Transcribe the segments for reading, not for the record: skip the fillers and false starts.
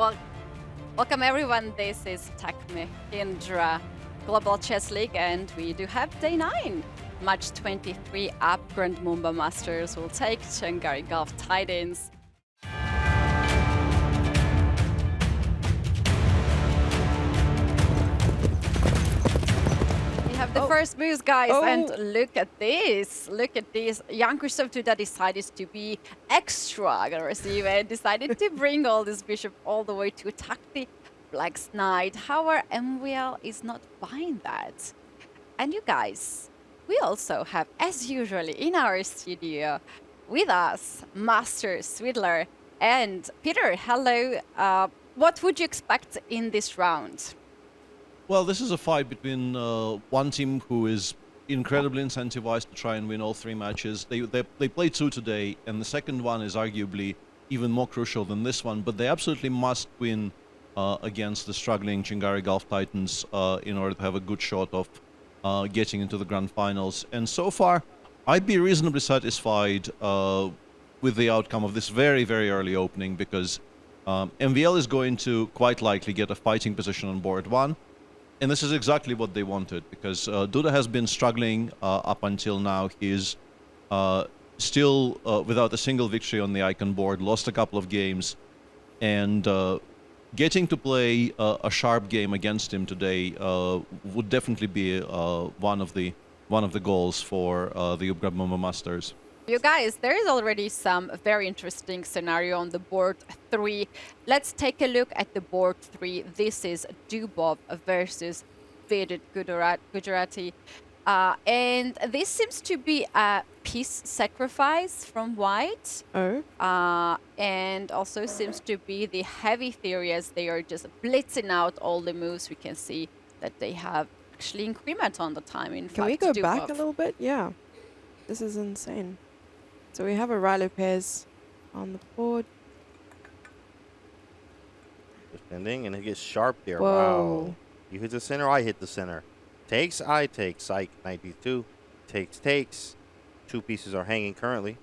Well, welcome everyone. This is Tech Mahindra Global Chess League, and we do have day 9. Match 23, upGrad Mumba Masters will take Chingari Golf Titans. We have the first moves, guys, and look at this. Look at this. Jan Christoph Duda decided to be extra aggressive and decided to bring all this bishop all the way to attack the black knight. However, MVL is not buying that. And you guys, we also have, as usually in our studio, with us, Master Swidler and Peter. Hello. What would you expect in this round? Well, this is a fight between one team who is incredibly incentivized to try and win all 3 matches. They played 2 today, and the second one is arguably even more crucial than this one, but they absolutely must win against the struggling Chingari Golf Titans in order to have a good shot of getting into the grand finals. And so far, I'd be reasonably satisfied with the outcome of this very, very early opening, because MVL is going to quite likely get a fighting position on board 1. And this is exactly what they wanted, because Duda has been struggling up until now. He's still without a single victory on the icon board, lost a couple of games, and getting to play a sharp game against him today would definitely be one of the goals for the upGrad Mumba Masters. You guys, there is already some very interesting scenario on the board 3. Let's take a look at the board 3. This is Dubov versus Vidit Gujarati. And this seems to be a piece sacrifice from white. And also seems to be the heavy theory, as they are just blitzing out all the moves. We can see that they have actually increment on the time. In Can fact, we go Dubov. back a little bit? Yeah. This is insane. So we have a Rai Lopez on the board. Defending, and it gets sharp there. Whoa. Wow. You hit the center, I hit the center. Takes, I take. Psych, knight d2. Takes. 2 pieces are hanging currently.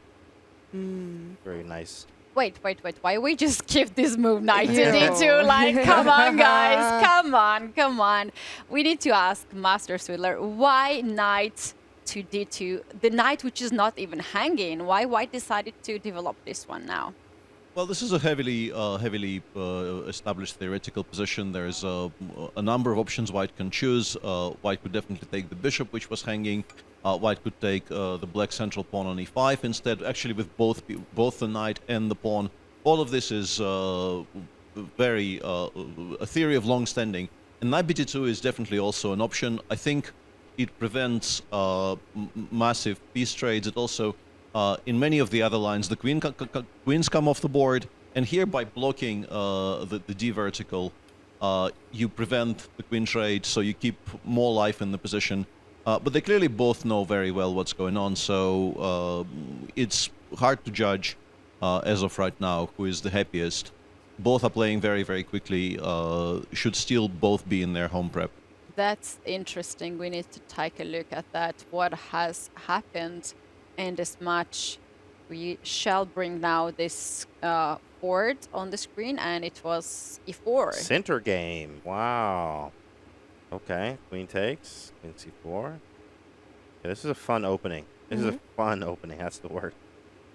Very nice. Wait. Why we just skip this move knight to Yeah. d2? Like, come on, guys. Come on. We need to ask Master Swidler, why knight to d2? The knight which is not even hanging. Why white decided to develop this one now? Well, this is a heavily established theoretical position. There's a number of options white can choose. White could definitely take the bishop, which was hanging. White could take the black central pawn on e5 instead, actually with both the knight and the pawn. All of this is very a theory of long standing. And knight bd2 is definitely also an option. I think it prevents massive piece trades. It also, in many of the other lines, the queens come off the board, and here by blocking the d vertical, you prevent the queen trade, so you keep more life in the position. But they clearly both know very well what's going on, so it's hard to judge as of right now who is the happiest. Both are playing very, very quickly, should still both be in their home prep. That's interesting. We need to take a look at that. What has happened in this match? We shall bring now this board on the screen, and it was e4. Center game. Wow. Okay. Queen takes. Queen c4. Okay, this is a fun opening. This is a fun opening. That's the word.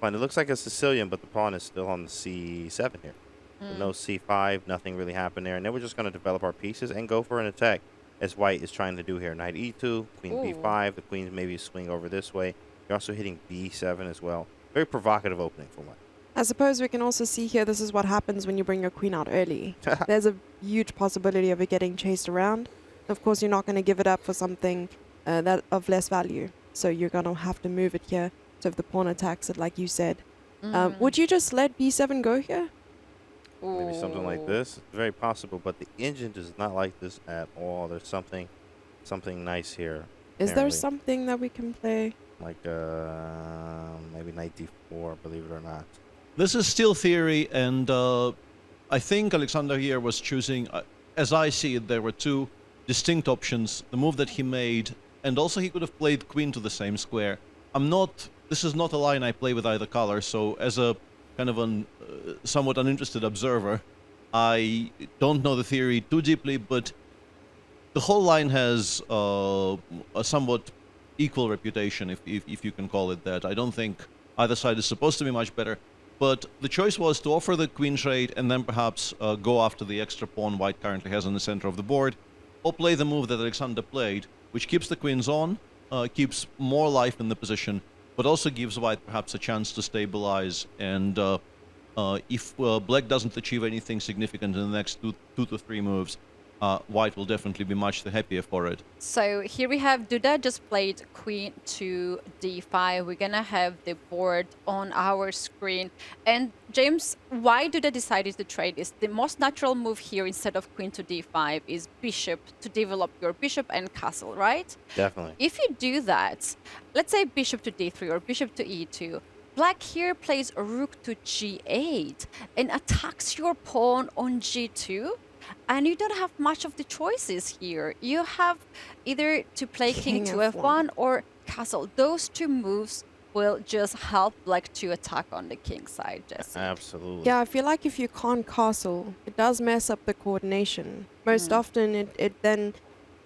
Fun. It looks like a Sicilian, but the pawn is still on the c7 here. So no c5. Nothing really happened there. And then we're just going to develop our pieces and go for an attack, as white is trying to do here. Knight e2, queen b5. The queens maybe swing over this way. You're also hitting b7 as well. Very provocative opening for white. I suppose we can also see here this is what happens when you bring your queen out early. There's a huge possibility of it getting chased around. Of course, you're not going to give it up for something that of less value. So you're going to have to move it here. So if the pawn attacks it, like you said. Would you just let b7 go here? Maybe something like this. It's very possible, but the engine does not like this at all. There's something nice here. Is there apparently. something that we can play? Like maybe knight d4, believe it or not. This is still theory, and I think Alexander here was choosing, as I see it, there were 2 distinct options. The move that he made, and also he could have played queen to the same square. This is not a line I play with either color, so as a kind of a somewhat uninterested observer, I don't know the theory too deeply, but the whole line has a somewhat equal reputation, if you can call it that. I don't think either side is supposed to be much better, but the choice was to offer the queen trade and then perhaps go after the extra pawn white currently has in the center of the board, or play the move that Alexander played, which keeps the queens on, keeps more life in the position, but also gives white perhaps a chance to stabilize. And if black doesn't achieve anything significant in the next two to three moves, white will definitely be much the happier for it. So here we have Duda just played queen to d5. We're gonna have the board on our screen. And James, why Duda decided to trade this? The most natural move here instead of queen to d5 is bishop, to develop your bishop and castle, right? Definitely. If you do that, let's say bishop to d3 or bishop to e2, black here plays rook to g8 and attacks your pawn on g2. And you don't have much of the choices here. You have either to play king to f1 or castle. Those two moves will just help black to attack on the king side, Jesse. Absolutely. Yeah, I feel like if you can't castle, it does mess up the coordination. Most often it then,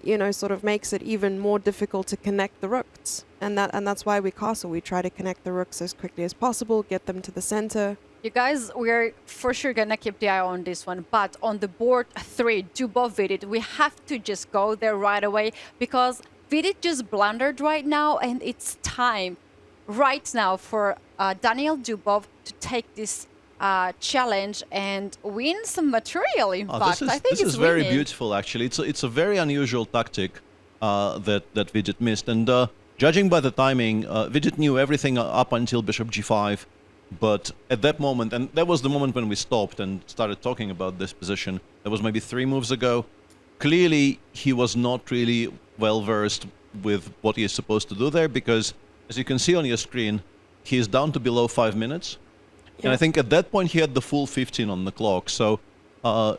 you know, sort of makes it even more difficult to connect the rooks. And that's why we castle. We try to connect the rooks as quickly as possible, get them to the center. You guys, we're for sure gonna keep the eye on this one, but on the board 3, Dubov Vidit, we have to just go there right away because Vidit just blundered right now, and it's time right now for Daniil Dubov to take this challenge and win some material. In fact, I think this is very beautiful. Actually, it's a very unusual tactic that Vidit missed, and judging by the timing, Vidit knew everything up until bishop g5. But at that moment, and that was the moment when we stopped and started talking about this position, that was maybe 3 moves ago, clearly he was not really well versed with what he is supposed to do there, because as you can see on your screen, he is down to below 5 minutes. And I think at that point he had the full 15 on the clock, so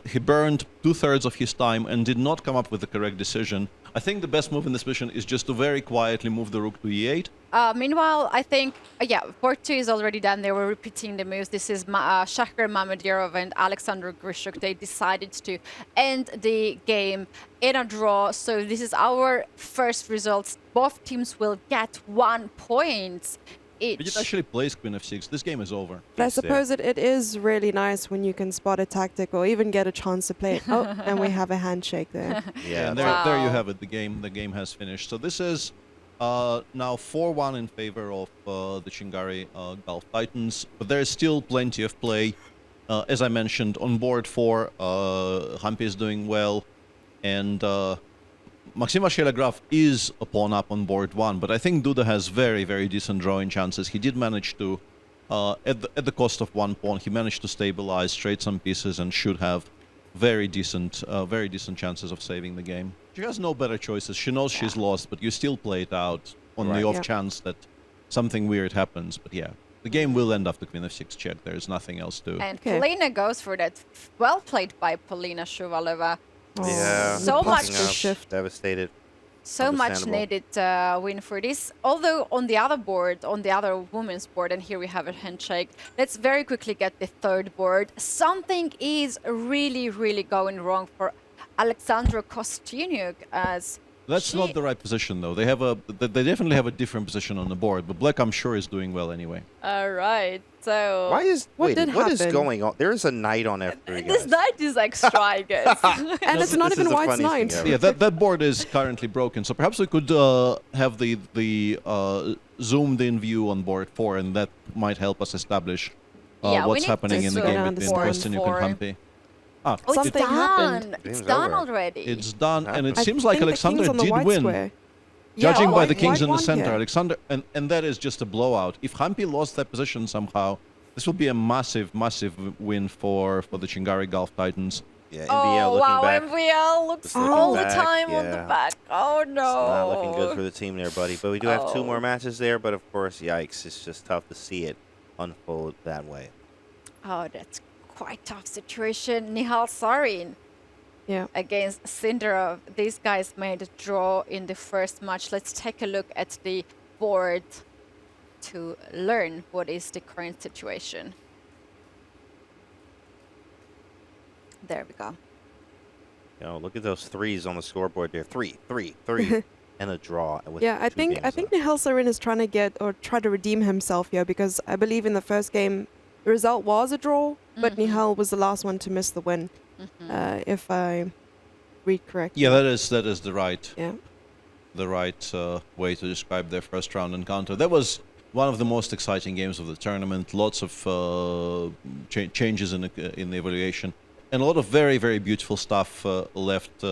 he burned 2/3 of his time and did not come up with the correct decision. I think the best move in this position is just to very quietly move the rook to e8. Meanwhile, I think, yeah, board 2 is already done. They were repeating the moves. This is Shahgar Mamedyarov and Alexander Grishuk. They decided to end the game in a draw. So this is our first results. Both teams will get 1 point each. Vidit actually plays queen f6. This game is over. But I suppose it is really nice when you can spot a tactic or even get a chance to play it. Oh, and we have a handshake there. Yeah. And there you have it. The game has finished. So this is now 4-1 in favor of the Chingari Gulf Titans, but there is still plenty of play. As I mentioned, on board 4, Hampi is doing well, and Maxim Vashelagraf is a pawn up on board 1, but I think Duda has very, very decent drawing chances. He did manage to, at the cost of 1 pawn, he managed to stabilize, trade some pieces, and should have very decent chances of saving the game. She has no better choices. She knows she's lost, but you still play it out on the off chance that something weird happens. But yeah, the game will end after queen f6 check. There's nothing else to. And Polina goes for that. Well played by Polina Shuvalova. Yeah. So much shift. Devastated. So much needed win for this. Although on the other board, on the other women's board, and here we have a handshake, let's very quickly get the third board. Something is really, really going wrong for Alexandra Kostyuniuk, as That's not the right position, though. They definitely have a different position on the board, but black, I'm sure, is doing well anyway. All right, so Why is What what is happened? going on? There is a knight on f3. this guys. knight is extra, I guess. And it's not This even is the white's funniest thing knight. ever. Yeah, that board is currently broken, so perhaps we could have the zoomed-in view on board 4, and that might help us establish Yeah, we what's need happening to in the zoom game in between on Kostyuniuk board and Hampi. Oh, it's Something done. happened. It's Game's done over. already. It's done, and it I seems like think the Alexander king's on the did white win. square. Judging Yeah, by the white kings in the won center, here. Alexander, and that is just a blowout. If Hampi lost that position somehow, this will be a massive, massive win for the Chingari Gulf Titans. Yeah, NVL Oh, looking wow, back. MVL looks Just looking all the back, time on the yeah. back. Oh, no. It's not looking good for the team there, buddy. But we do have 2 Oh. more matches there. But of course, yikes! It's just tough to see it unfold that way. Oh, that's quite tough situation. Nihal Sarin Yeah. against Sindarov. These guys made a draw in the first match. Let's take a look at the board to learn what is the current situation. There we go. Look at those threes on the scoreboard there. 3, 3, 3, and a draw. With Yeah, I 2 think games left. Nihal Sarin is trying to try to redeem himself here, because I believe in the first game the result was a draw, but Nihal was the last one to miss the win, if I read correctly. Yeah, that is the right Yeah. way to describe their first round encounter. That was one of the most exciting games of the tournament. Lots of changes in the evaluation, and a lot of very, very beautiful stuff left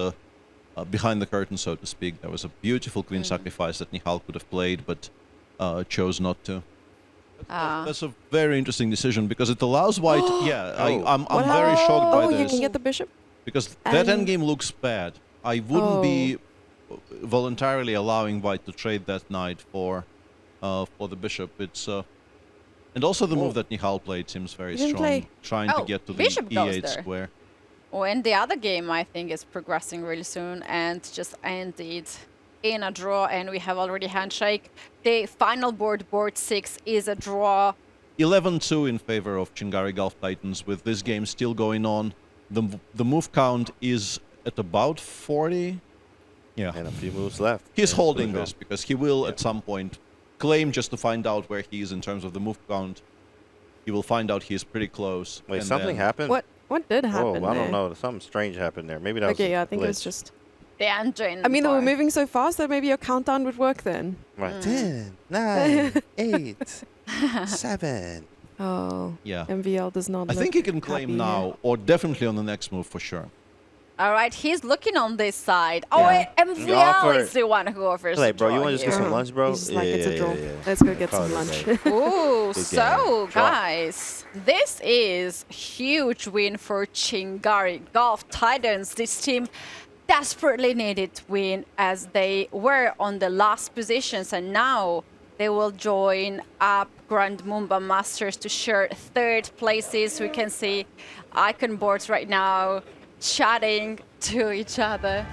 behind the curtain, so to speak. There was a beautiful queen sacrifice that Nihal could have played, but chose not to. That's a very interesting decision, because it allows white. I'm very shocked by Oh, this. you can get the bishop? Because that And- endgame looks bad. I wouldn't be voluntarily allowing white to trade that knight for the bishop. It's and also the move that Nihal played seems very You didn't strong, play- trying to Oh, get to the bishop goes e8 there. square. Oh, and the other game, I think, is progressing really soon and just ended in a draw, and we have already handshake. The final board, board 6, is a draw. 11-2 in favor of Chingari Gulf Titans, with this game still going on. The move count is at about 40. Yeah. And a few moves left. He's And holding Pluto. this because he will at some point claim just to find out where he is in terms of the move count. He will find out he is pretty close. Wait, and something then- happened? What did Oh, happen I there? don't know. Something strange happened there. Maybe that was Okay, a yeah, I think it was glitch. just... The engine. I mean, they were bar. moving so fast that maybe your countdown would work then. Right. 10, 9, 8, 7. Oh, Yeah. MVL does not I look think he can claim happy now, here. or definitely on the next move for sure. All right, he's looking on this side. Oh, Yeah. MVL offer- is the one who offers Hey, the bro, you draw want to just get here. some lunch, bro? He's just like, it's a draw. yeah. Let's go get Call some it a lunch. day. Ooh, Good so game. Draw. guys, this is huge win for Chingari Gulf Titans. This team desperately needed to win, as they were on the last positions, and now they will join up Grand Mumba Masters to share third places. We can see icon boards right now chatting to each other.